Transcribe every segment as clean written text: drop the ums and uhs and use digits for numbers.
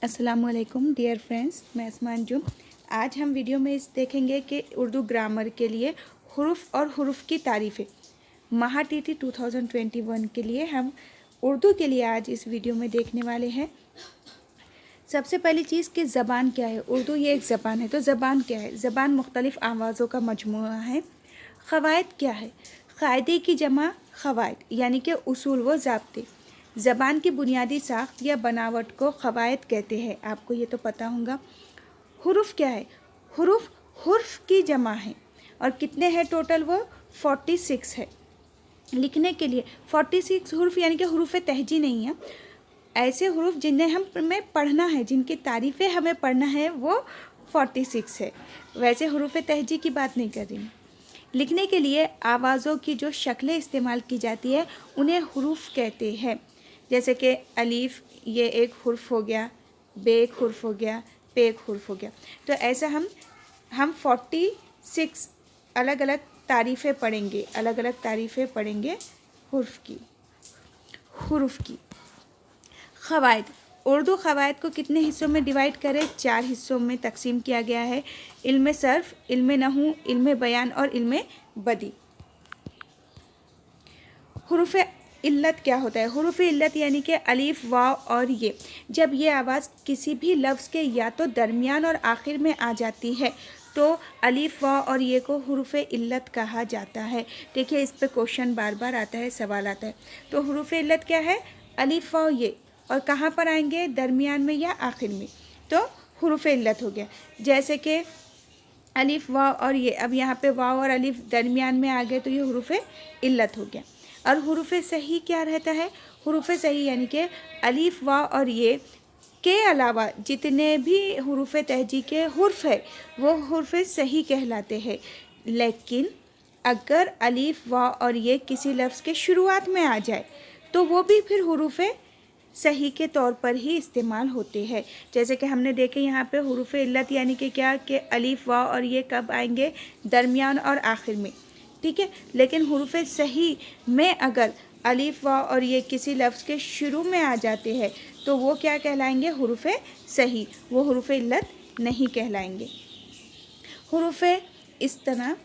अस्सलाम वालेकुम dear friends, मैं अस्मा अंजुम। आज हम वीडियो में देखेंगे कि उर्दू ग्रामर के लिए हुरूफ और हुरूफ की तारीफ़ें। महा टीटी 2021 के लिए हम उर्दू के लिए आज इस वीडियो में देखने वाले हैं। सबसे पहली चीज़ कि ज़बान क्या है। उर्दू ये एक ज़बान है, तो ज़बान क्या है? ज़बान मुख्तलिफ़ आवाज़ों का मजमूआ है। क़वायद क्या है? क़ायदे की जमा क़वायद, यानी कि उसूल व ज़ाब्ते। ज़बान की बुनियादी साख्त या बनावट को क़वायद कहते हैं, आपको ये तो पता होगा। हुरूफ क्या है? हुरूफ हुर्फ की जमा है और कितने हैं टोटल? वो 46 है। लिखने के लिए 46 हुरूफ, यानी कि हुरूफ तहजी नहीं है। ऐसे हुरूफ जिन्हें हमें पढ़ना है, जिनकी तारीफ़ें हमें पढ़ना है, वो 46 है। वैसे हुरूफ तहजी की बात नहीं कर रही मैं। लिखने के लिए आवाज़ों की जो शक्लें इस्तेमाल की जाती है उन्हें हुरूफ कहते हैं। जैसे कि अलीफ़ ये एक हुर्फ हो गया, बे एक हुर्फ हो गया, पे एक हुर्फ हो गया। तो ऐसा हम 46 अलग अलग तारीफ़ें पढ़ेंगे, अलग अलग तारीफ़ें पढ़ेंगे हुरूफ की। क़वायद, उर्दू क़वायद को कितने हिस्सों में डिवाइड करें? 4 हिस्सों में तकसीम किया गया है। इल्म सर्फ़, इल्म नहू, इल्म बयान और इल्म बदी। हुरूफ इल्लत क्या होता है? हुरूफ इल्लत यानी कि अलीफ, वाव और ये। जब ये आवाज़ किसी भी लफ्ज़ के या तो दरमियान और आखिर में आ जाती है तो अलीफ, वाव और ये को हुरूफ इल्लत कहा जाता है। देखिए, इस पे क्वेश्चन बार बार आता है, सवाल आता है। तो हुरूफ इल्लत क्या है? अलीफ, वाव, ये। और कहाँ पर आएंगे? दरमियान में या आखिर में, तो हुरूफ इल्लत हो गया। जैसे कि अलीफ, वाव और ये, अब यहाँ पे वाव और अलीफ दरमियान में आ गए तो ये हुरूफ इल्लत हो गया। और हुरूफ सही क्या रहता है? हुरूफ सही यानी कि अलीफ, वाव और ये के अलावा जितने भी हुरूफ तहजी के हुर्फ है वो हुरूफ सही कहलाते हैं। लेकिन अगर अलीफ, वाव और ये किसी लफ्ज़ के शुरुआत में आ जाए तो वो भी फिर हुरूफ सही के तौर पर ही इस्तेमाल होते हैं। जैसे कि हमने देखे यहाँ पे हुरूफ इल्लत यानी कि क्या, कि अलीफ, वाव और ये कब आएंगे? दरमियान और आखिर में, ठीक है। लेकिन हुरूफ सही में अगर अलीफ, वाव और ये किसी लफ्ज़ के शुरू में आ जाते हैं तो वो क्या कहलाएंगे? हुरूफ सही, वो हुरूफ इल्लत नहीं कहलाएंगे। हुरूफ इस तरह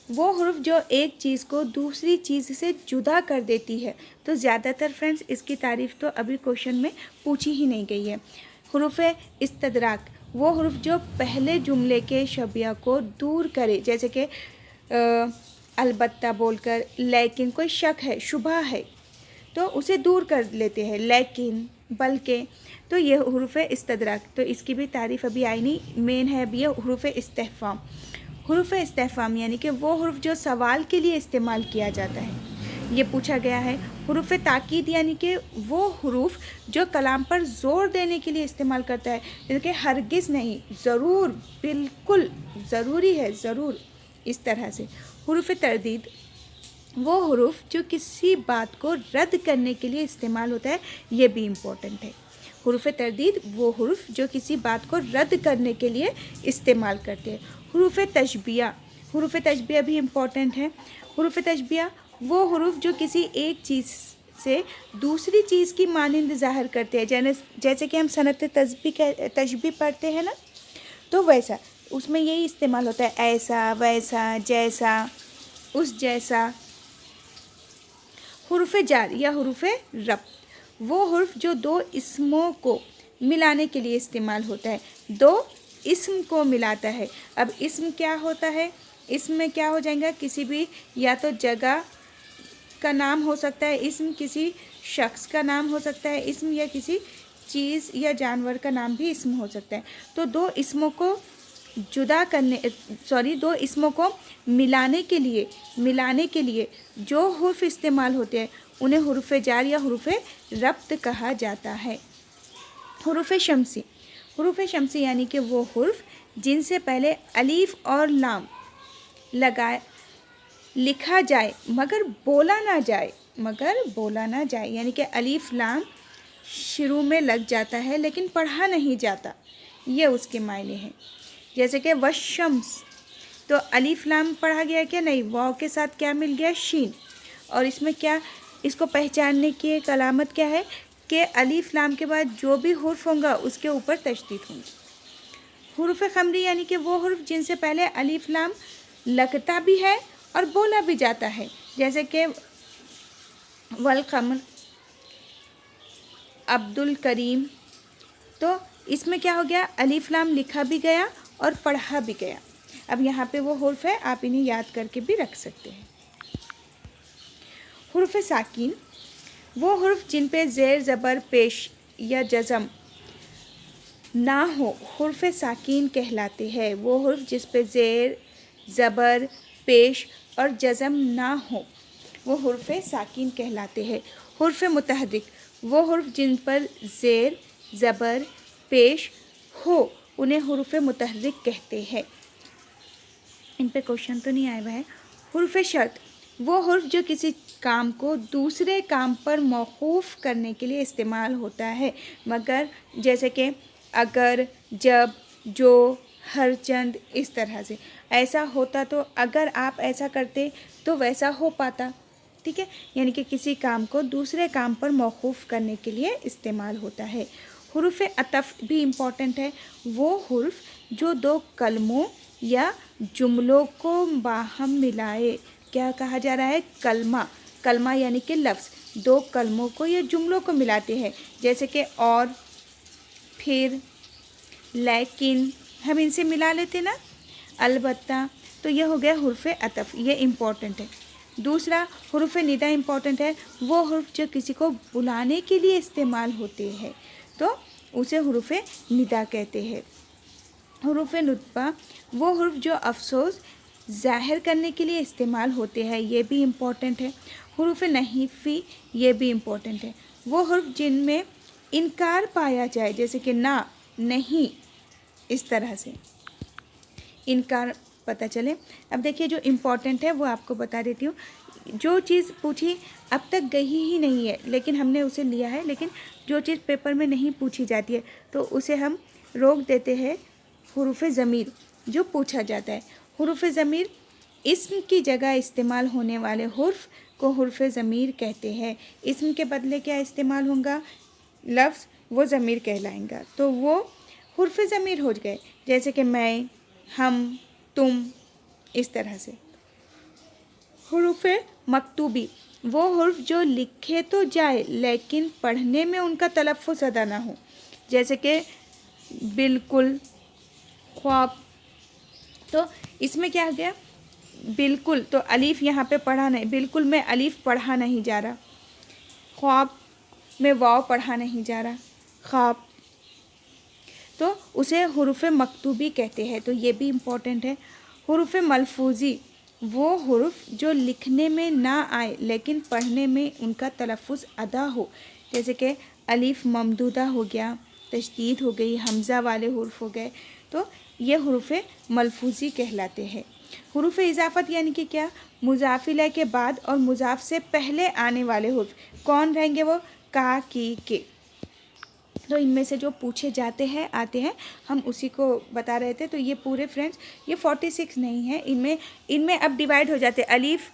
वो हुरूफ जो एक चीज़ को दूसरी चीज़ से जुदा कर देती है। तो ज़्यादातर फ्रेंड्स इसकी तारीफ़ तो अभी क्वेश्चन में पूछी ही नहीं गई है। हुरूफ इस्तदराक, वो हुरूफ जो पहले जुमले के शबिया को दूर करे, जैसे कि अलबत्ता बोलकर, लेकिन कोई शक है, शुबह है तो उसे दूर कर लेते हैं, लेकिन, बल्कि। तो ये हुरूफ इस्तदराक, तो इसकी भी तारीफ़ अभी आई नहीं। मेन है अभी ये हुरूफ इस्तिफ़हाम। हुरूफ इस्तिफ़हाम यानी कि वो हुरूफ जो सवाल के लिए इस्तेमाल किया जाता है। ये पूछा गया है। हुरूफ ताकीद यानी कि वो हुरूफ जो कलाम पर ज़ोर देने के लिए इस्तेमाल करता है, जैसे कि हरगिज़ नहीं, ज़रूर, बिल्कुल, ज़रूरी है, ज़रूर, इस तरह से। हुरूफ तरदीद, वो हुरूफ जो किसी बात को रद्द करने के लिए इस्तेमाल होता है, ये भी इम्पोर्टेंट है। हुरूफ तरदीद वो हुरूफ जो किसी बात को रद्द करने के लिए इस्तेमाल करते हैं। हुरूफ तशबिया, हुरूफ तशबिया भी इम्पोर्टेंट है। हुरूफ तशबिया वो हुरूफ जो किसी एक चीज़ से दूसरी चीज़ की मानिंद ज़ाहिर करते हैं। जैसे कि हम सनत तशबी पढ़ते हैं ना, तो वैसा उसमें यही इस्तेमाल होता है, ऐसा, वैसा, जैसा, उस जैसा। हुरूफ जार या हुरूफ रब, वो हुर्फ जो दो इस्मों को मिलाने के लिए इस्तेमाल होता है, दो इस्म को मिलाता है। अब इस्म क्या होता है? इस्म में क्या हो जाएगा? किसी भी या तो जगह का नाम हो सकता है इस्म, किसी शख्स का नाम हो सकता है इस्म, या किसी चीज़ या जानवर का नाम भी इस्म हो सकता है। तो दो इस्मों को दो इस्मों को मिलाने के लिए जो हुर्फ इस्तेमाल होते हैं उन्हें हुरूफ जार या हुरूफ रब्त कहा जाता है। हुरूफ शम्सी, हुरूफ शम्सी यानी कि वो हुर्फ जिनसे पहले अलीफ और लाम लिखा जाए मगर बोला ना जाए, यानी कि अलीफ लाम शुरू में लग जाता है लेकिन पढ़ा नहीं जाता, ये उसके मायने हैं। जैसे कि वशम्स, तो अलीफ लाम पढ़ा गया क्या? नहीं, वाव के साथ क्या मिल गया? शीन। और इसमें क्या, इसको पहचानने की एक अलामत क्या है? کہ الف لام کے بعد جو بھی حرف ہوگا اس کے اوپر تشدید ہوگی۔ حروف خمری یعنی کہ وہ حرف جن سے پہلے الف لام لگتا بھی ہے اور بولا بھی جاتا ہے، جیسے کہ والقمر، عبد الکریم۔ تو اس میں کیا ہو گیا، الف لام لکھا بھی گیا اور پڑھا بھی گیا۔ اب یہاں پہ وہ حرف ہے، آپ انہیں یاد کر کے بھی رکھ سکتے ہیں۔ حروف ساکن وہ حرف جن پہ زیر زبر پیش یا جزم نہ ہو حرف ساکن کہلاتے ہیں۔ وہ حرف جس پہ زیر زبر پیش اور جزم نہ ہو وہ حرف ساکن کہلاتے ہیں۔ حرف متحرک وہ حرف جن پر زیر زبر پیش ہو انہیں حروف متحرک کہتے ہیں۔ ان پہ کوشچن تو نہیں آیا ہوا ہے۔ حرف شرط وہ حرف جو کسی کام کو دوسرے کام پر موقوف کرنے کے لیے استعمال ہوتا ہے، مگر جیسے کہ اگر، جب، جو، ہر چند، اس طرح سے ایسا ہوتا تو اگر آپ ایسا کرتے تو ویسا ہو پاتا، ٹھیک ہے، یعنی کہ کسی کام کو دوسرے کام پر موقوف کرنے کے لیے استعمال ہوتا ہے۔ حروف عطف بھی امپورٹنٹ ہے، وہ حرف جو دو کلموں یا جملوں کو باہم ملائے، کیا کہا جا رہا ہے، کلمہ یعنی کہ لفظ دو کلموں کو یا جملوں کو ملاتے ہیں، جیسے کہ اور، پھر، لیکن، ہم ان سے ملا لیتے نا، البتہ، تو یہ ہو گیا حرف عطف، یہ امپورٹنٹ ہے۔ دوسرا حروف ندا امپورٹنٹ ہے، وہ حرف جو کسی کو بلانے کے لیے استعمال ہوتے ہیں تو اسے حروف ندا کہتے ہیں۔ حروف نطبہ وہ حرف جو افسوس ظاہر کرنے کے لیے استعمال ہوتے ہیں، یہ بھی امپورٹنٹ ہے۔ حروف نحیفی یہ بھی امپورٹنٹ ہے، وہ حرف جن میں انکار پایا جائے، جیسے کہ نہ، نہیں، اس طرح سے انکار پتہ چلے۔ اب دیکھیے جو امپورٹنٹ ہے وہ آپ کو بتا دیتی ہوں۔ جو چیز پوچھی اب تک گئی ہی نہیں ہے لیکن ہم نے اسے لیا ہے، لیکن جو چیز پیپر میں نہیں پوچھی جاتی ہے تو اسے ہم روک دیتے ہیں، حروف ضمیر جو پوچھا جاتا ہے۔ حروف ضمیر اسم کی جگہ استعمال ہونے والے حرف کو حرف ضمیر کہتے ہیں۔ اسم کے بدلے کیا استعمال ہوگا، لفظ، وہ ضمیر کہلائیں گا، تو وہ حرف ضمیر ہو گئے، جیسے کہ میں، ہم، تم، اس طرح سے۔ حروف مکتوبی وہ حرف جو لکھے تو جائے لیکن پڑھنے میں ان کا تلفظ ادا نہ ہو، جیسے کہ بالکل، خواب۔ تو اس میں کیا گیا، بالکل تو الف یہاں پہ پڑھا نہیں، بالکل میں الف پڑھا نہیں جا رہا، خواب میں واو پڑھا نہیں جا رہا، خواب، تو اسے حروف مکتوبی کہتے ہیں، تو یہ بھی امپورٹنٹ ہے۔ حروف ملفوظی وہ حرف جو لکھنے میں نہ آئے لیکن پڑھنے میں ان کا تلفظ ادا ہو، جیسے کہ الف ممدودہ ہو گیا، تشدید ہو گئی، حمزہ والے حرف ہو گئے، تو یہ حروف ملفوظی کہلاتے ہیں۔ حروف اضافت یعنی کہ کیا، مضاف الیہ کے بعد اور مضاف سے پہلے آنے والے حرف کون رہیں گے، وہ کا، کی، کے، تو ان میں سے جو پوچھے جاتے ہیں آتے ہیں، ہم اسی کو بتا رہے تھے۔ تو یہ پورے فرینڈس یہ 46 نہیں ہیں، ان میں اب ڈیوائیڈ ہو جاتے ہیں۔ الف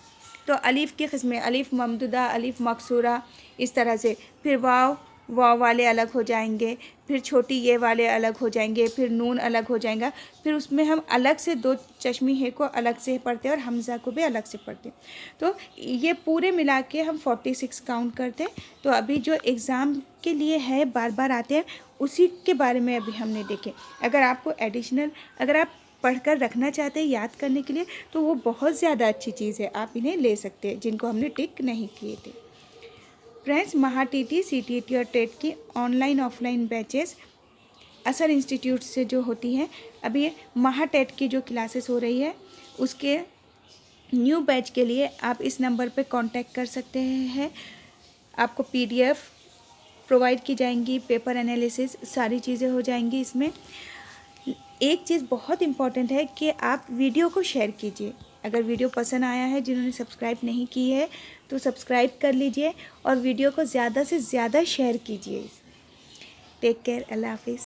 تو الف کی قسمیں، الف ممدودہ، الف مکسورہ، اس طرح سے، پھر واو، واو والے الگ ہو جائیں گے، پھر چھوٹی یہ والے الگ ہو جائیں گے، پھر نون الگ ہو جائیں گا، پھر اس میں ہم الگ سے دو چشمی ہے کو الگ سے پڑھتے ہیں اور حمزہ کو بھی الگ سے پڑھتے ہیں۔ تو یہ پورے ملا کے ہم 46 کاؤنٹ کرتے ہیں۔ تو ابھی جو ایگزام کے لیے ہے بار بار آتے ہیں اسی کے بارے میں ابھی ہم نے دیکھے۔ اگر آپ کو ایڈیشنل، اگر آپ پڑھ کر رکھنا چاہتے ہیں یاد کرنے کے لیے تو وہ بہت زیادہ اچھی چیز ہے، آپ انہیں لے سکتے ہیں جن کو ہم نے ٹک نہیں کیے تھے۔ Friends, Maha T T, C T T اور ٹیٹ کی online offline batches Asar institute سے جو ہوتی ہیں، ابھی مہا ٹیٹ کی جو کلاسز ہو رہی ہے اس کے نیو بیچ کے لیے آپ اس نمبر پہ کانٹیکٹ کر سکتے ہیں۔ آپ کو PDF پرووائڈ کی جائیں گی، پیپر انالیسس ساری چیزیں ہو جائیں گی۔ اس میں ایک چیز بہت امپورٹنٹ ہے کہ آپ ویڈیو کو شیئر کیجیے۔ اگر ویڈیو پسند آیا ہے، جنہوں نے سبسکرائب نہیں کی ہے تو سبسکرائب کر لیجیے اور ویڈیو کو زیادہ سے زیادہ شیئر کیجیے۔ ٹیک کیئر، اللہ حافظ۔